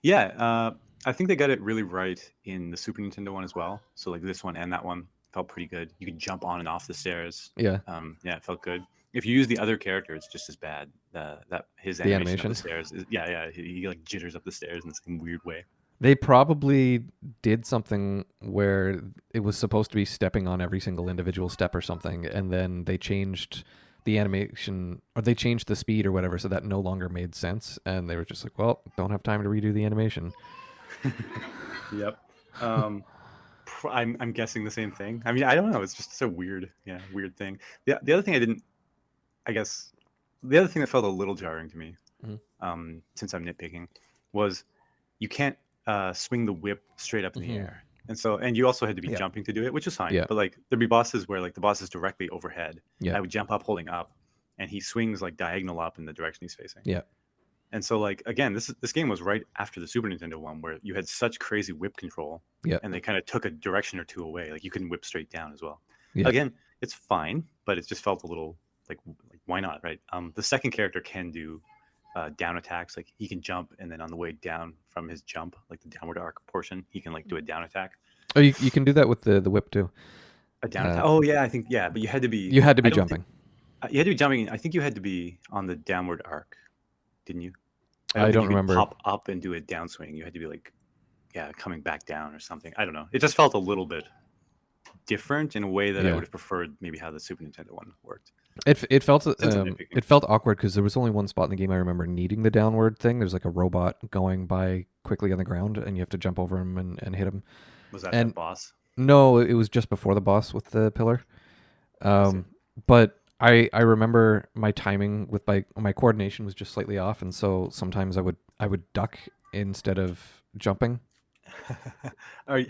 Yeah, I think they got it really right in the Super Nintendo one as well. So like this one and that one felt pretty good. You could jump on and off the stairs. Yeah, Yeah, it felt good. If you use the other character, it's just as bad. That his the animation up the animation. stairs is, yeah. He like jitters up the stairs in some weird way. They probably did something where it was supposed to be stepping on every single individual step or something, and then they changed the animation or they changed the speed or whatever, so that no longer made sense. And they were just like, "Well, don't have time to redo the animation." Yep. Um, I'm guessing the same thing. I mean, I don't know. It's just so weird. Yeah, weird thing. The other thing I guess, the other thing that felt a little jarring to me, Mhm. since I'm nitpicking, was you can't swing the whip straight up in the Mhm. air, and you also had to be Yeah, jumping to do it, which is fine. yeah, But like there'd be bosses where like the boss is directly overhead. yeah, I would jump up, holding up, and he swings like diagonal up in the direction he's facing. yeah, And so like again, this game was right after the Super Nintendo one where you had such crazy whip control, yeah, and they kind of took a direction or two away. Like you couldn't whip straight down as well. yeah. Again, it's fine, but it just felt a little like why not, right? The second character can do down attacks. Like he can jump, and then on the way down from his jump, like the downward arc portion, he can like do a down attack. Oh, you can do that with the whip too. A down Uh, attack. Oh yeah, I think yeah, but you had to be. you had to I be don't think jumping. you had to be jumping. I think you had to be on the downward arc, didn't you? I don't I think don't you could remember. pop up and do a downswing. You had to be like, yeah, coming back down or something. I don't know. It just felt a little bit different in a way that I Yeah. would have preferred maybe how the Super Nintendo one worked. Since I'm nitpicking. It felt awkward because there was only one spot in the game I remember needing the downward thing. There's like a robot going by quickly on the ground, and you have to jump over him and hit him. Was that And boss? no, it was just before the boss with the pillar. I see. But I remember my timing with my coordination was just slightly off, and so sometimes I would duck instead of jumping.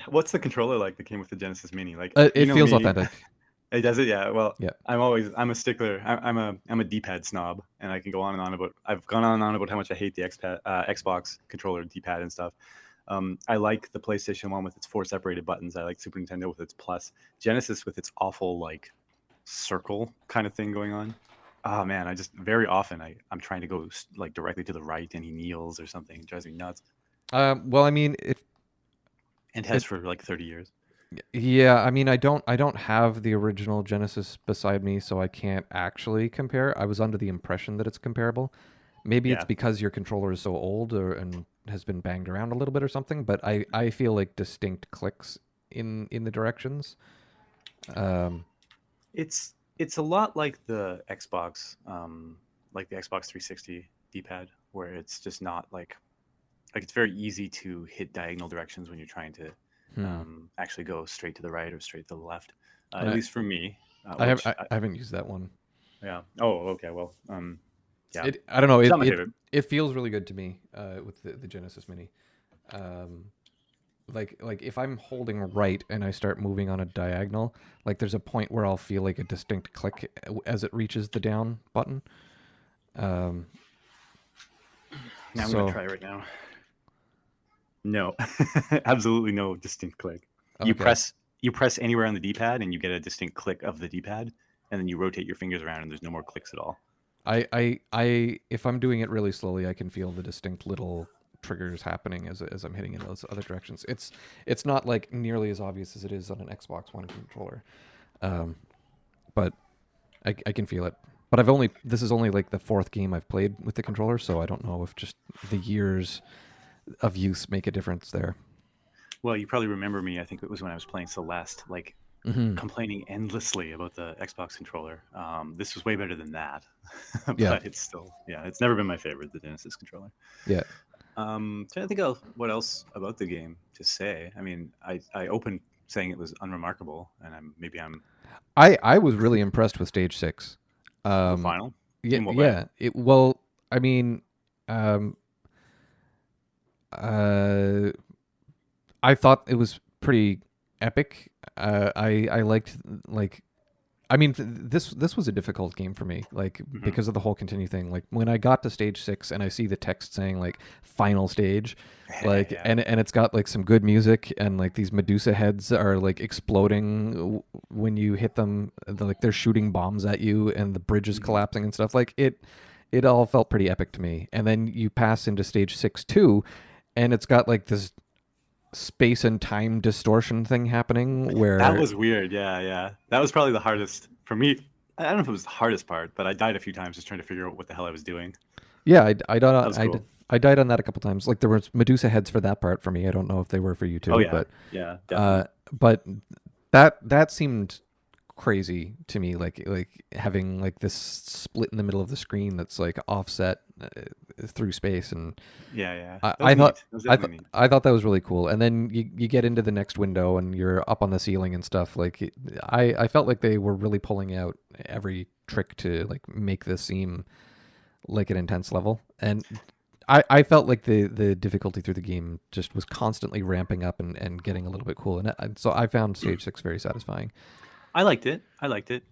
What's the controller like that came with the Genesis Mini? Like It feels me, authentic. it does it. Yeah. Well, Yeah. I'm a stickler. I'm a D-pad snob, and I can go on and on about. I've gone on and on about how much I hate the Xbox controller D-pad and stuff. I like the PlayStation one with its 4 separated buttons. I like Super Nintendo with its plus. Genesis with its awful like circle kind of thing going on. Oh man, I just very often I'm trying to go like directly to the right, and he kneels or something. It drives me nuts. Well, I mean, And it has for like 30 years. yeah, I mean, I don't have the original Genesis beside me, so I can't actually compare. I was under the impression that it's comparable. Maybe it's Yeah, because your controller is so old and has been banged around a little bit or something, but I feel like distinct clicks in the directions. Um, it's a lot like the Xbox 360 D-pad, where it's just not like it's very easy to hit diagonal directions when you're trying to hmm. actually go straight to the right or straight to the left. And At least for me, I haven't used that one. yeah. Oh, okay. Well, yeah. I don't know. It's not my favorite. It feels really good to me with the Genesis Mini. Like if I'm holding right and I start moving on a diagonal, like there's a point where I'll feel like a distinct click as it reaches the down button. Um, Now I'm gonna so try right now. No, absolutely no distinct click. You okay, press you press anywhere on the D-pad, and you get a distinct click of the D-pad, and then you rotate your fingers around, and there's no more clicks at all. if I'm doing it really slowly, I can feel the distinct little triggers happening as I'm hitting in those other directions. It's not like nearly as obvious as it is on an Xbox One controller, um, but I can feel it. But this is only like the fourth game I've played with the controller, so I don't know if just the years of use make a difference there. Well, you probably remember me. I think it was when I was playing Celeste, like Hmm. complaining endlessly about the Xbox controller. This was way better than that, Yeah, but it's still, yeah, it's never been my favorite, the Genesis controller. yeah. Trying to think of what else about the game to say. I mean, I opened saying it was unremarkable, and I'm I was really impressed with Stage 6. the Um, final. Yeah, In what way? yeah. Well, I mean, um, uh, I thought it was pretty epic. I liked like I mean, this was a difficult game for me, like Hmm. because of the whole continue thing. Like when I got to stage 6 and I see the text saying like final stage, like Yeah. and it's got like some good music and like these Medusa heads are like exploding when you hit them, like they're shooting bombs at you and the bridge is Hmm. collapsing and stuff. Like it all felt pretty epic to me. And then you pass into stage 6 too, and it's got like this space and time distortion thing happening That where was weird. Yeah, yeah. That was probably the hardest for me. I don't know if it was the hardest part, but I died a few times just trying to figure out what the hell I was doing. yeah, That was cool. I died on that a couple times. Like there was Medusa heads for that part for me. I don't know if they were for you Oh too, yeah, yeah, uh, definitely. but that seemed crazy to me. Like having like this split in the middle of the screen that's like offset through space, and Yeah, yeah. I, That was I thought neat. That was definitely neat. I thought that was really cool. And then you get into the next window and you're up on the ceiling and stuff. Like I felt like they were really pulling out every trick to like make this seem like an intense level. And I felt like the difficulty through the game just was constantly ramping up and getting a little bit cool. And so I found stage 6 very satisfying. I liked it. I liked it.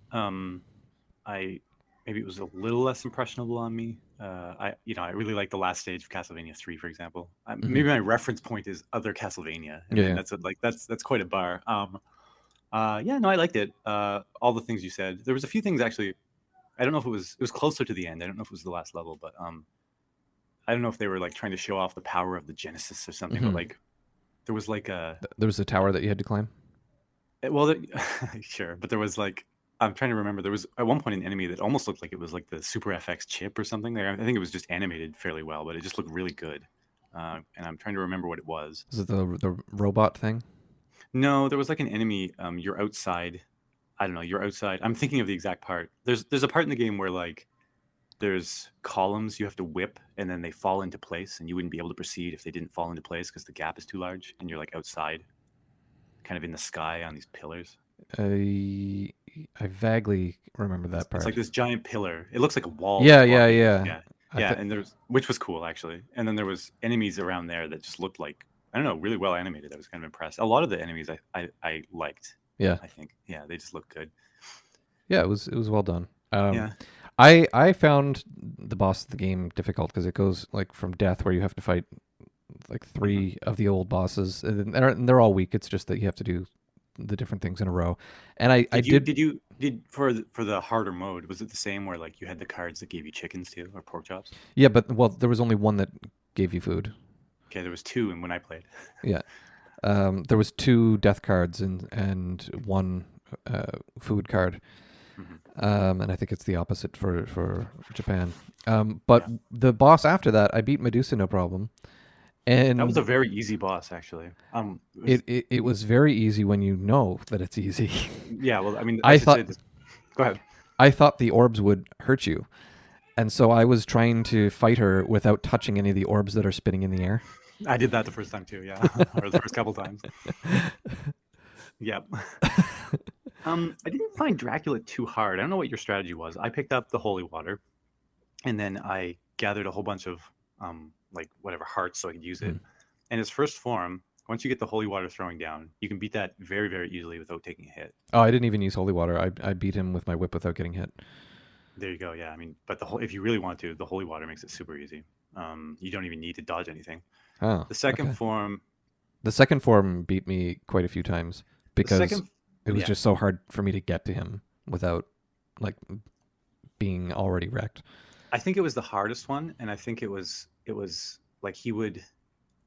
I maybe it was a little less impressionable on me. I really like the last stage of Castlevania 3, for example. Hmm. Maybe my reference point is other Castlevania, and Yeah, then yeah. that's quite a bar. Yeah, no, I liked it. All the things you said. There was a few things actually. I don't know if it was closer to the end. I don't know if it was the last level, but I don't know if they were like trying to show off the power of the Genesis or something. But Hmm. like there was like There was a tower that you had to climb. well, sure, but there was like I'm trying to remember. There was at one point an enemy that almost looked like it was like the Super FX chip or something. There, I think it was just animated fairly well, but it just looked really good. And I'm trying to remember what it was. Was it the robot thing? No, there was like an enemy. You're outside. I don't know. You're outside. I'm thinking of the exact part. There's a part in the game where like there's columns you have to whip and then they fall into place and you wouldn't be able to proceed if they didn't fall into place because the gap is too large and you're like outside, kind of in the sky on these pillars. I vaguely remember that It's like part. this giant pillar. It looks like a wall Yeah, that's yeah, blocking. yeah. Yeah, I yeah, th- and there's which was cool actually. And then there was enemies around there that just looked like I don't know, really well animated. I was kind of impressed. A lot of the enemies I liked. yeah. I think yeah, they just look good. Yeah, it was well done. Yeah. I found the boss of the game difficult because it goes like from death where you have to fight like Hmm. three of the old bosses and they're all weak. It's just that you have to do the different things in a row. And I Did you did did you did for the harder mode? Was it the same where like you had the cards that gave you chickens too or pork chops? yeah, but well there was only one that gave you food. Okay, there was two, and when I played, Yeah. There was two death cards and one food card. hmm And I think it's the opposite for Japan. But yeah, the boss after that, I beat Medusa no problem, that was a and very easy boss actually. It was it was very easy when you know that it's easy. yeah. Well, I mean, I I should say thought this. Go ahead. I thought the orbs would hurt you, and so I was trying to fight her without touching any of the orbs that are spinning in the air. I did that the first time too. Yeah, or the first couple times. Yep. I didn't find Dracula too hard. I don't know what your strategy was. I picked up the holy water, and then I gathered a whole bunch of like whatever hearts so I could use it. Mhm. And his first form, once you get the holy water throwing down, you can beat that very very easily without taking a hit. Oh, I didn't even use holy water. I beat him with my whip without getting hit. There you go. Yeah, I mean, but the whole if you really want to, the holy water makes it super easy. You don't even need to dodge anything. Oh, The second okay. form, The second form beat me quite a few times the because second, it was yeah, just so hard for me to get to him without like being already wrecked. I think it was the hardest one, and I think it was like he would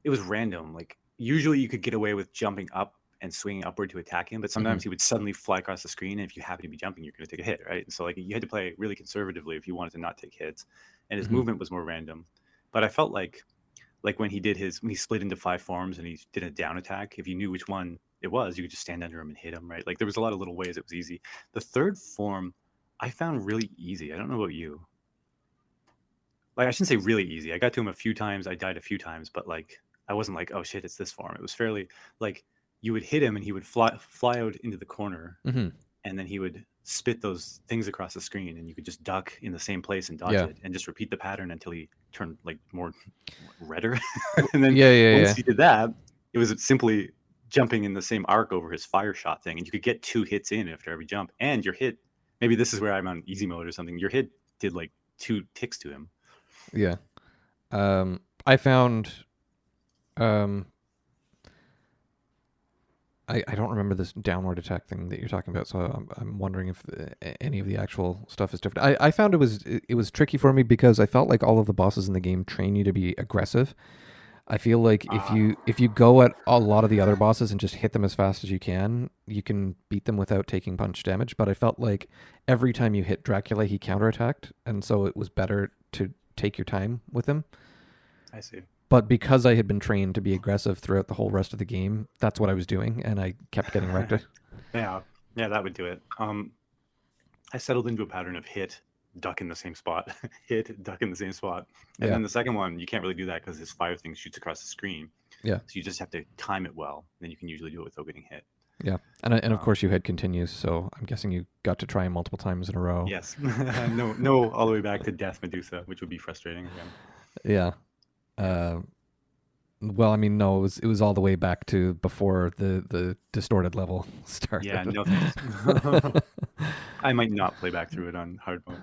it was random. Like usually you could get away with jumping up and swinging upward to attack him, but Hmm. sometimes he would suddenly fly across the screen, and if you happen to be jumping, you're going to take a hit, right? And so like you had to play really conservatively if you wanted to not take hits, and his Hmm. movement was more random. But I felt like when he split into five forms and he did a down attack, if you knew which one it was, you could just stand under him and hit him, right? Like there was a lot of little ways it was easy. The third form I found really easy. I don't know about you. Like I shouldn't say really easy. I got to him a few times. I died a few times, but like I wasn't like, oh shit, it's this form. It was fairly like you would hit him and he would fly out into the corner, Hmm. and then he would spit those things across the screen, and you could just duck in the same place and dodge Yeah. it, and just repeat the pattern until he turned like more redder. And then Yeah. once he did that, it was simply jumping in the same arc over his fire shot thing, and you could get 2 hits in after every jump. And your hit, maybe this is where I'm on easy mode or something. Your hit did like 2 ticks to him. Yeah. I found um I don't remember this downward attack thing that you're talking about, so I'm wondering if any of the actual stuff is different. I found it was tricky for me because I felt like all of the bosses in the game train you to be aggressive. I feel like if you go at a lot of the other bosses and just hit them as fast as you can beat them without taking punch damage. But I felt like every time you hit Dracula, he counterattacked, and so it was better to take your time with him. I see. But because I had been trained to be aggressive throughout the whole rest of the game, that's what I was doing, and I kept getting wrecked. Yeah, yeah, that would do it. I settled into a pattern of hit, duck in the same spot, hit, duck in the same spot, and Yeah. then the second one you can't really do that because this fire thing shoots across the screen. Yeah. So you just have to time it well. Then you can usually do it without getting hit. Yeah, and of course you had continues, so I'm guessing you got to try multiple times in a row. Yes, no, all the way back to Death Medusa, which would be frustrating again. Yeah. Well, I mean, no, it was all the way back to before the distorted level started. Yeah, no thanks. I might not play back through it on hard mode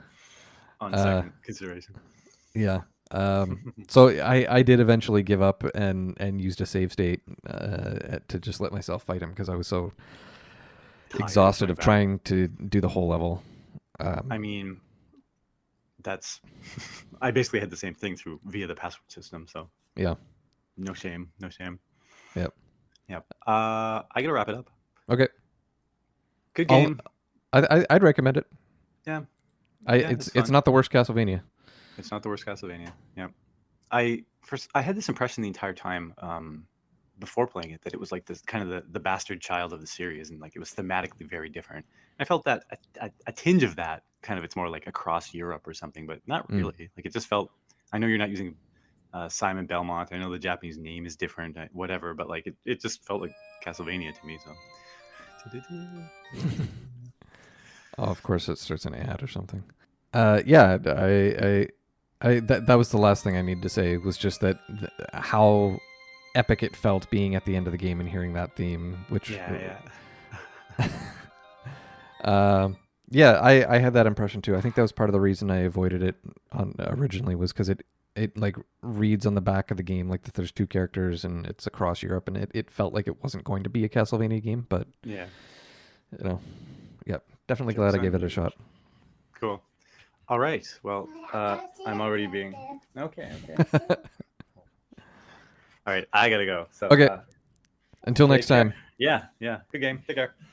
on second consideration. Yeah. So I did eventually give up and used a save state to just let myself fight him because I was so exhausted of trying to do the whole level. I mean, that's I basically had the same thing via the password system. So yeah, no shame, no shame. Yep. I gotta wrap it up. Okay. Good game. I'd recommend it. Yeah. It's not the worst Castlevania. It's not the worst Castlevania. Yeah. I had this impression the entire time before playing it that it was like this kind of the bastard child of the series, and like it was thematically very different. I felt that a tinge of that kind of, it's more like across Europe or something, but not really. Like it just felt. I know you're not using Simon Belmont. I know the Japanese name is different, whatever, but like it just felt like Castlevania to me. So. Oh, of course it starts an ad or something. Yeah, that was the last thing I needed to say was just that how epic it felt being at the end of the game and hearing that theme, which yeah. Yeah, I had that impression too. I think that was part of the reason I avoided it originally was because it like reads on the back of the game like that there's 2 characters and it's across Europe, and it felt like it wasn't going to be a Castlevania game, but yeah, yeah, definitely glad I gave it a shot. Cool. All right. Well, I'm already being okay. All right, I gotta go. So okay. Until next time. Yeah. Good game. Take care.